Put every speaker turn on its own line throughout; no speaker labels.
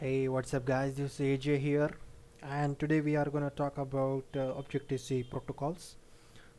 Hey, what's up, guys? This is AJ here, and today we are going to talk about Objective-C protocols.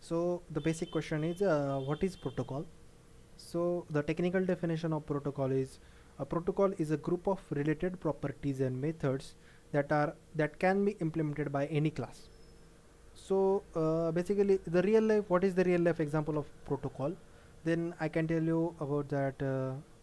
So, the basic question is what is protocol? So, the technical definition of protocol is a protocol is a group of related properties and methods that can be implemented by any class. So, basically, the real life. What is the real life example of protocol? Then I can tell you about that.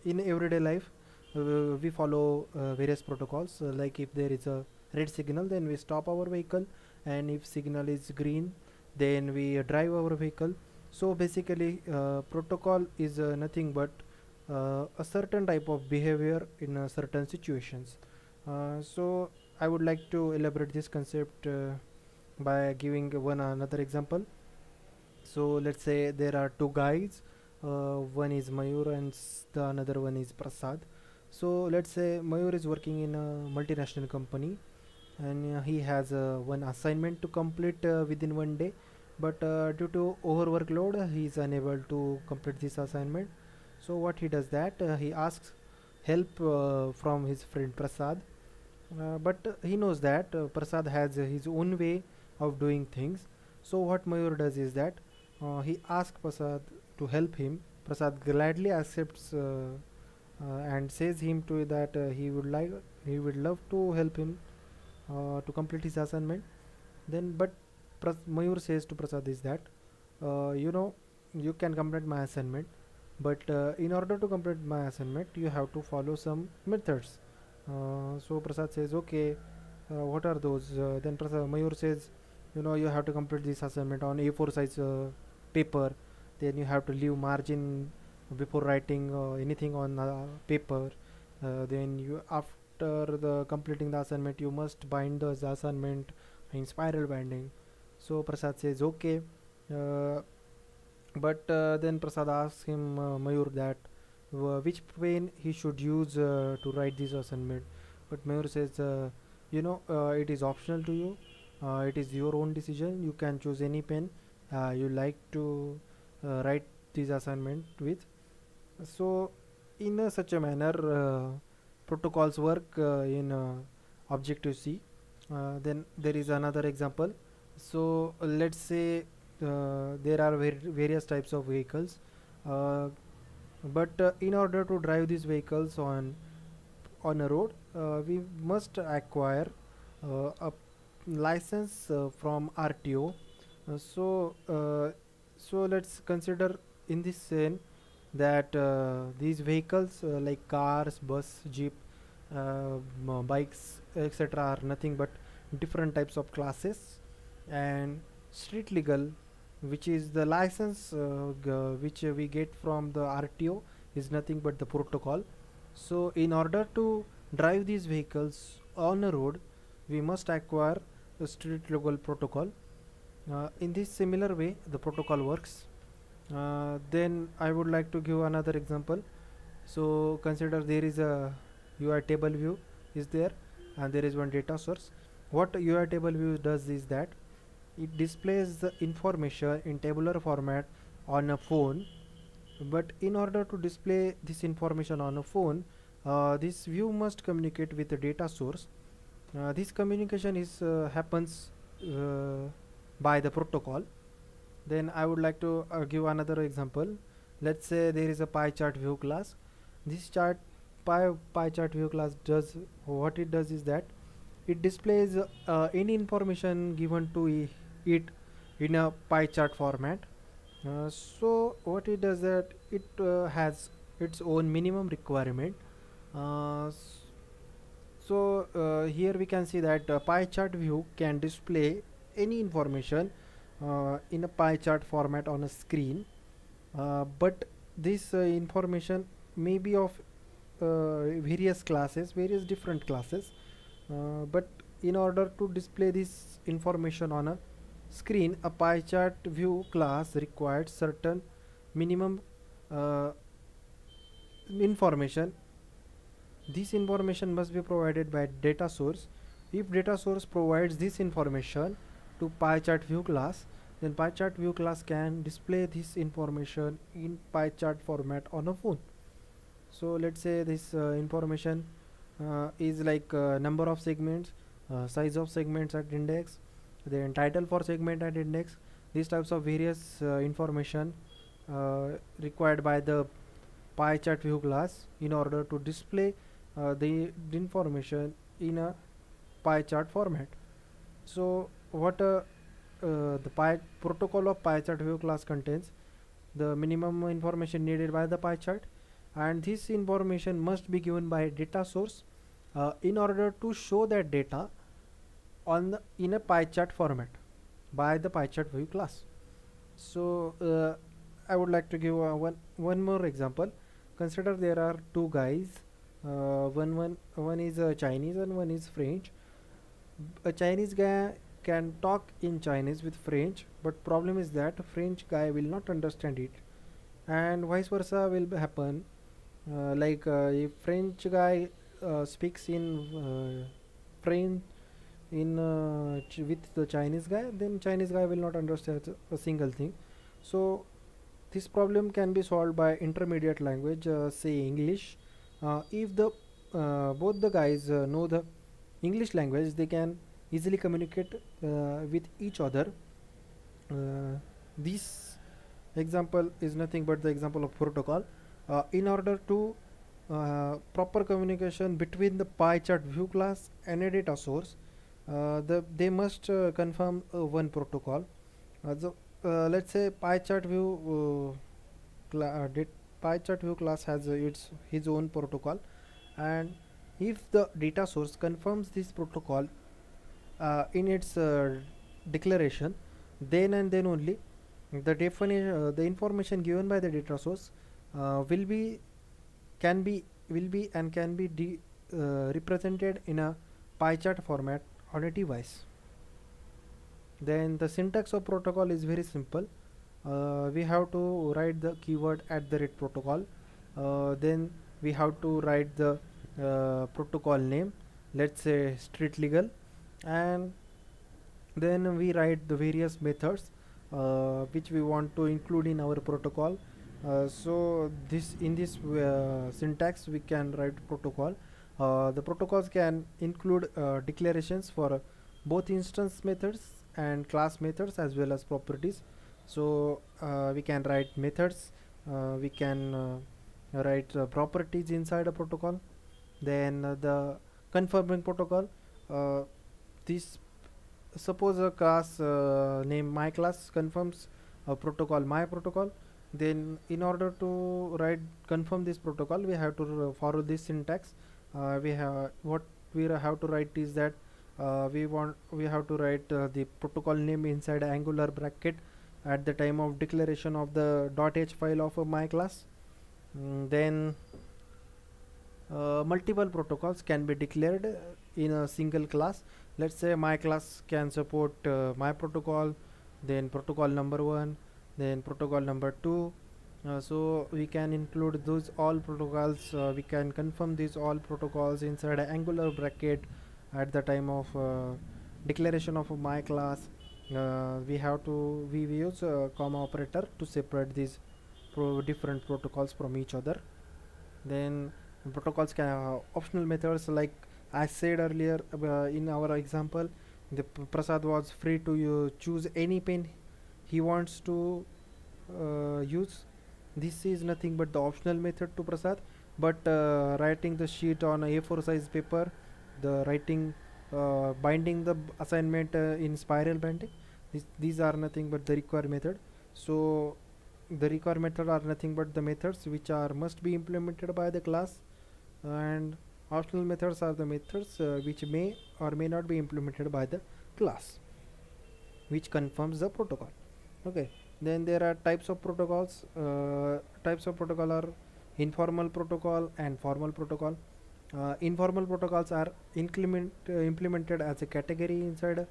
In everyday life, we follow various protocols. Like if there is a red signal, then we stop our vehicle, and if signal is green, then we drive our vehicle. So basically, protocol is nothing but a certain type of behavior in certain situations. So I would like to elaborate this concept by giving one another example. So let's say there are two guys, one is Mayur and the another one is Prasad. So let's say Mayur is working in a multinational company, and he has one assignment to complete within one day, but due to overworkload he is unable to complete this assignment. So what he does that he asks help from his friend Prasad, but he knows that Prasad has his own way of doing things. So what Mayur does is that he asks Prasad to help him. Prasad gladly accepts and says him to that he would love to help him to complete his assignment. Then, but Mayur says to Prasad is that you know, you can complete my assignment, but in order to complete my assignment, you have to follow some methods. So Prasad says, okay, what are those? Then Mayur says, you know, you have to complete this assignment on A4 size paper. Then you have to leave margin before writing anything on paper. Then you, after the completing the assignment, you must bind the assignment in spiral binding. So Prasad says, okay. Uh, but then Prasad asks him, Mayur, that which pen he should use to write this assignment. But Mayur says, it is optional to you. It is your own decision. You can choose any pen you like to write this assignment with. So, in such a manner, protocols work in Objective C. Then there is another example. So, let's say there are various types of vehicles, uh, but in order to drive these vehicles on a road, we must acquire a license from RTO. So let's consider in this scene that these vehicles like cars, bus, jeep, bikes, etc. are nothing but different types of classes, and street legal, which is the license which we get from the RTO, is nothing but the protocol. So in order to drive these vehicles on a road, we must acquire a street legal protocol. In this similar way, the protocol works. Then I would like to give another example. So consider there is a UI table view is there, and there is one data source. What UI table view does is that it displays the information in tabular format on a phone, but in order to display this information on a phone, this view must communicate with the data source. This communication is happens by the protocol. Then I would like to give another example. Let's say there is a pie chart view class. This pie chart view class does what it does is that it displays any information given to it in a pie chart format. So what it does that it has its own minimum requirement. Uh, s- here we can see that pie chart view can display any information in a pie chart format on a screen, but this information may be of various different classes, but in order to display this information on a screen, a pie chart view class requires certain minimum uh, information. This information must be provided by data source. If data source provides this information to pie chart view class, then pie chart view class can display this information in pie chart format on a phone. So let's say this information is like number of segments, size of segments at index, then title for segment at index. These types of various information required by the pie chart view class in order to display the information in a pie chart format. So what the pie protocol of pie chart view class contains the minimum information needed by the pie chart, and this information must be given by data source in order to show that data in a pie chart format by the pie chart view class. So I would like to give one more example. Consider there are two guys, one is Chinese and one is French. A Chinese guy can talk in Chinese with French, but problem is that a French guy will not understand it, and vice versa will happen. If French guy speaks in French with the Chinese guy, then Chinese guy will not understand a single thing. So this problem can be solved by intermediate language, say English. If the both the guys know the English language, they can easily communicate with each other. This example is nothing but the example of protocol. In order to proper communication between the pie chart view class and a data source, they must confirm one protocol. Let's say pie chart view pie chart view class has his own protocol, and if the data source confirms this protocol in its declaration, then and then only the definition the information given by the data source will be can be will be and can be represented in a pie chart format on a device. Then the syntax of protocol is very simple. We have to write the keyword @protocol. Then we have to write the protocol name, let's say street legal, and then we write the various methods which we want to include in our protocol. So this in this syntax we can write protocol. The protocols can include declarations for both instance methods and class methods as well as properties. So we can write methods, we can write properties inside a protocol. Then the confirming protocol, this suppose a class name my class confirms a protocol my protocol. Then in order to confirm this protocol, we have to follow this syntax. We have what we have to write is that we have to write the protocol name inside angular bracket at the time of declaration of the .h file of my class. Then multiple protocols can be declared in a single class. Let's say my class can support my protocol, then protocol number 1, then protocol number 2. So we can include those all protocols, we can confirm these all protocols inside an angular bracket at the time of declaration of my class. We use a comma operator to separate these different protocols from each other. Then protocols can have optional methods, like I said earlier in our example, the Prasad was free to choose any pen he wants to use. This is nothing but the optional method to Prasad, but writing the sheet on a A4 size paper, the writing binding the assignment in spiral binding, these are nothing but the required method. So the required method are nothing but the methods which are must be implemented by the class, and optional methods are the methods which may or may not be implemented by the class, which confirms the protocol. Okay, then there are types of protocols. Types of protocol are informal protocol and formal protocol. Informal protocols are implemented as a category inside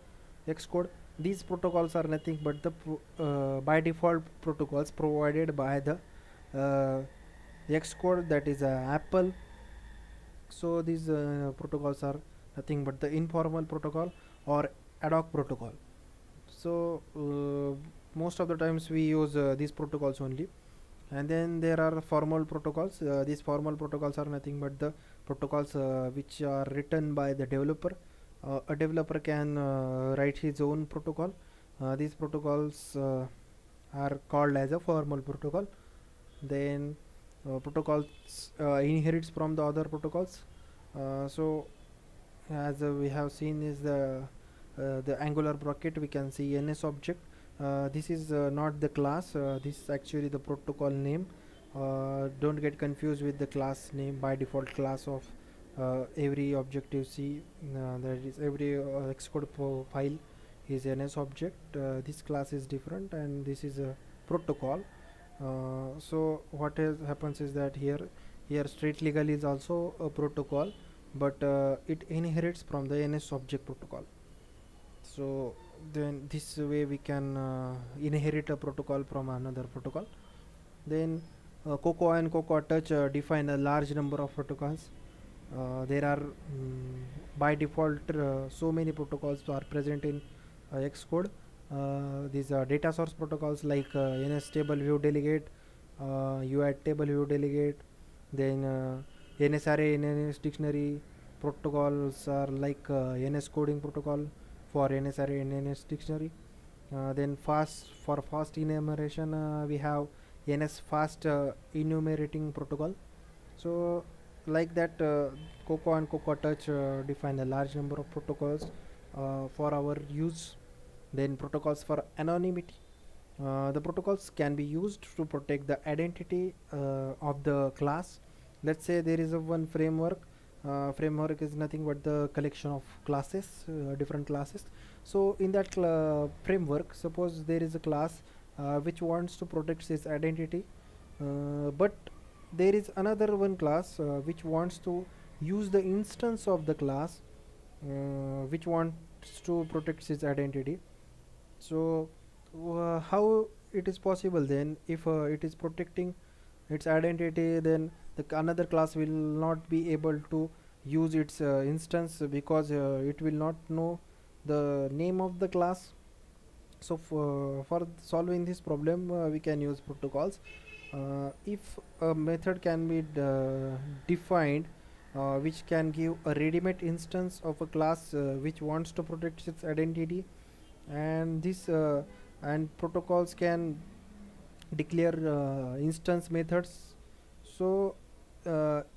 Xcode. These protocols are nothing but the by default protocols provided by the Xcode, that is Apple. So these protocols are nothing but the informal protocol or ad hoc protocol. So most of the times we use these protocols only. And then there are formal protocols. These formal protocols are nothing but the protocols which are written by the developer. A developer can write his own protocol. These protocols are called as a formal protocol. Then protocols inherits from the other protocols. So as we have seen is the angular bracket, we can see NS object. This is not the class, this is actually the protocol name. Don't get confused with the class name. By default class of every Objective C, that is every Xcode file is NS object. This class is different and this is a protocol. So what happens is that here street legal is also a protocol, but it inherits from the NS object protocol. So then this way we can inherit a protocol from another protocol. Then Cocoa and Cocoa Touch define a large number of protocols. There are by default so many protocols are present in Xcode. These are data source protocols like NS table view delegate, UAD table view delegate, then NS array and NS dictionary protocols are like NS coding protocol for NS array and NS dictionary. Then fast enumeration we have NS fast enumerating protocol. So like that, Cocoa and Cocoa Touch define a large number of protocols for our use. Then protocols for anonymity. The protocols can be used to protect the identity of the class. Let's say there is a one framework. Framework is nothing but the collection of classes, different classes. So in that framework, suppose there is a class which wants to protect its identity, but there is another one class which wants to use the instance of the class which wants to protect its identity. So how it is possible then? If it is protecting its identity, then the another class will not be able to use its instance because it will not know the name of the class. So for solving this problem, we can use protocols. If a method can be defined which can give a ready-made instance of a class which wants to protect its identity, and this and protocols can declare instance methods. So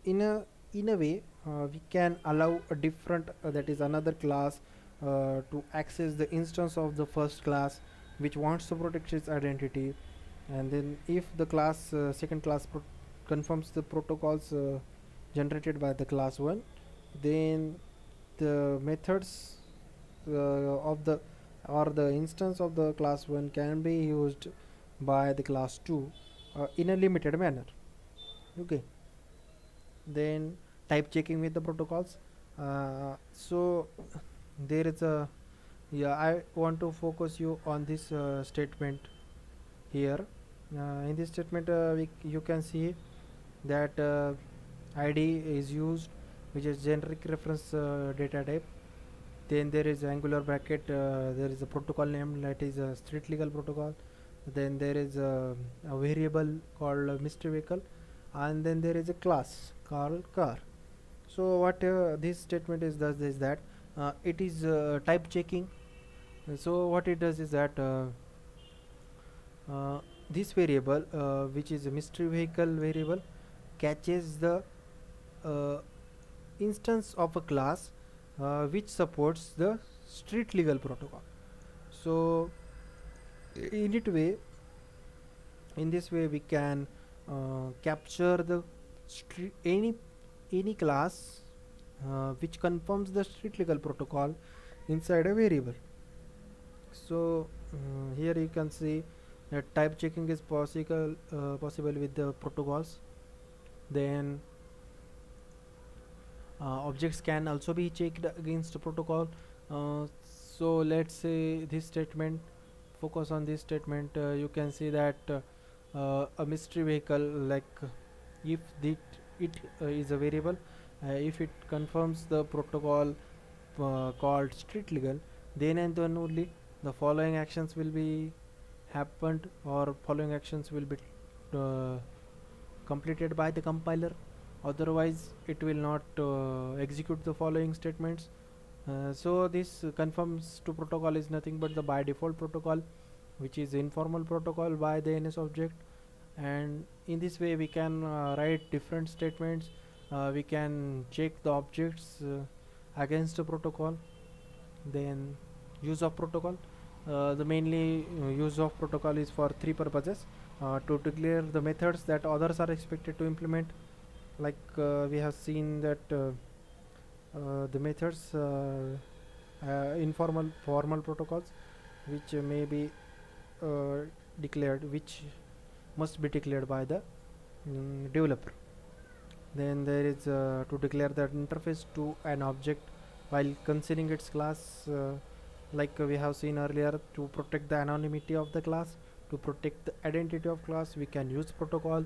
in a way we can allow a different that is another class to access the instance of the first class which wants to protect its identity. And then if the class second class confirms the protocols generated by the class 1, then the methods of the or the instance of the class 1 can be used by the class 2 in a limited manner. Okay. Then type checking with the protocols. So there is a I want to focus you on this statement here. In this statement you can see that ID is used, which is generic reference data type. Then there is angular bracket, there is a protocol name that is a street legal protocol. Then there is a variable called mystery vehicle, and then there is a class called car. So what this statement does is that it is type checking. So what it does is that this variable which is a mystery vehicle variable catches the instance of a class which supports the street legal protocol. So in this way we can capture the any class which confirms the street legal protocol inside a variable. So here you can see that type checking is possible with the protocols. Then objects can also be checked against the protocol. So let's say this statement, focus on this statement. You can see that a mystery vehicle, like if it is a variable, if it confirms the protocol called street legal, then and then only the following actions will be happened, or following actions will be completed by the compiler. otherwise it will not execute the following statements. So this confirms to protocol is nothing but the by default protocol, which is informal protocol by the NS object. And in this way we can write different statements. We can check the objects against the protocol. Then use of protocol, the mainly use of protocol is for three purposes: to declare the methods that others are expected to implement, like we have seen that the methods informal formal protocols which may be declared, which must be declared by the developer. Then there is to declare that interface to an object while considering its class, like we have seen earlier, to protect the anonymity of the class, to protect the identity of class, we can use protocol.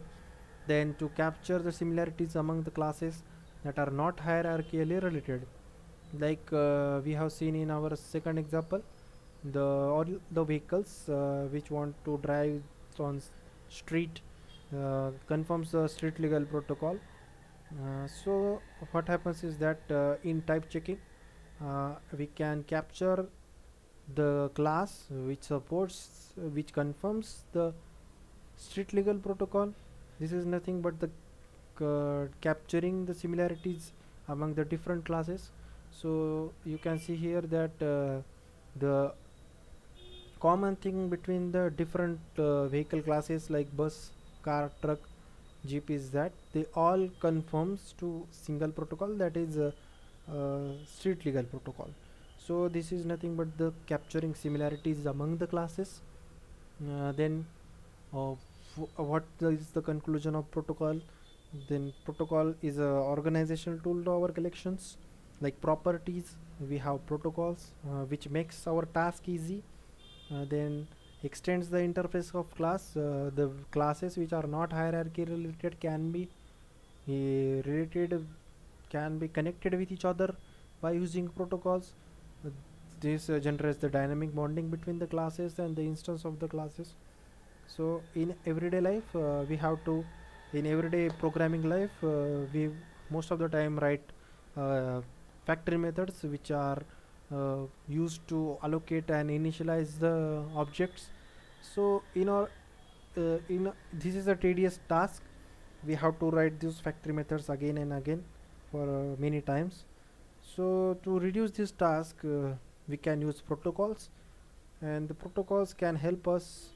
Then to capture the similarities among the classes that are not hierarchically related, like we have seen in our second example, the all the vehicles which want to drive on street confirms the street legal protocol. So what happens is that in type checking we can capture the class which supports which confirms the street legal protocol. This is nothing but the capturing the similarities among the different classes. So you can see here that the common thing between the different vehicle classes like bus, car, truck, jeep is that they all conforms to single protocol, that is street legal protocol. So this is nothing but the capturing similarities among the classes. Then what is the conclusion of protocol? Then protocol is a organizational tool to our collections. Like properties, we have protocols which makes our task easy. Then extends the interface of class. The classes which are not hierarchy related can be related, can be connected with each other by using protocols. Uh, this generates the dynamic bonding between the classes and the instance of the classes. So in everyday life we have to, in everyday programming life we most of the time write factory methods which are used to allocate and initialize the objects. So this is a tedious task. We have to write these factory methods again and again for many times. So to reduce this task we can use protocols, and the protocols can help us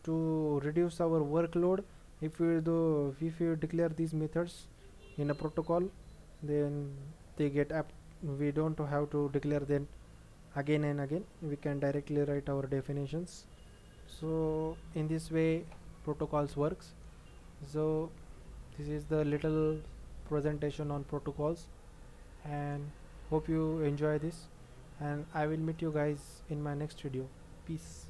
to reduce our workload. If you declare these methods in a protocol, then they get up, we don't have to declare them again and again. We can directly write our definitions. So in this way protocols works. So this is the little presentation on protocols, and hope you enjoy this, and I will meet you guys in my next video. Peace.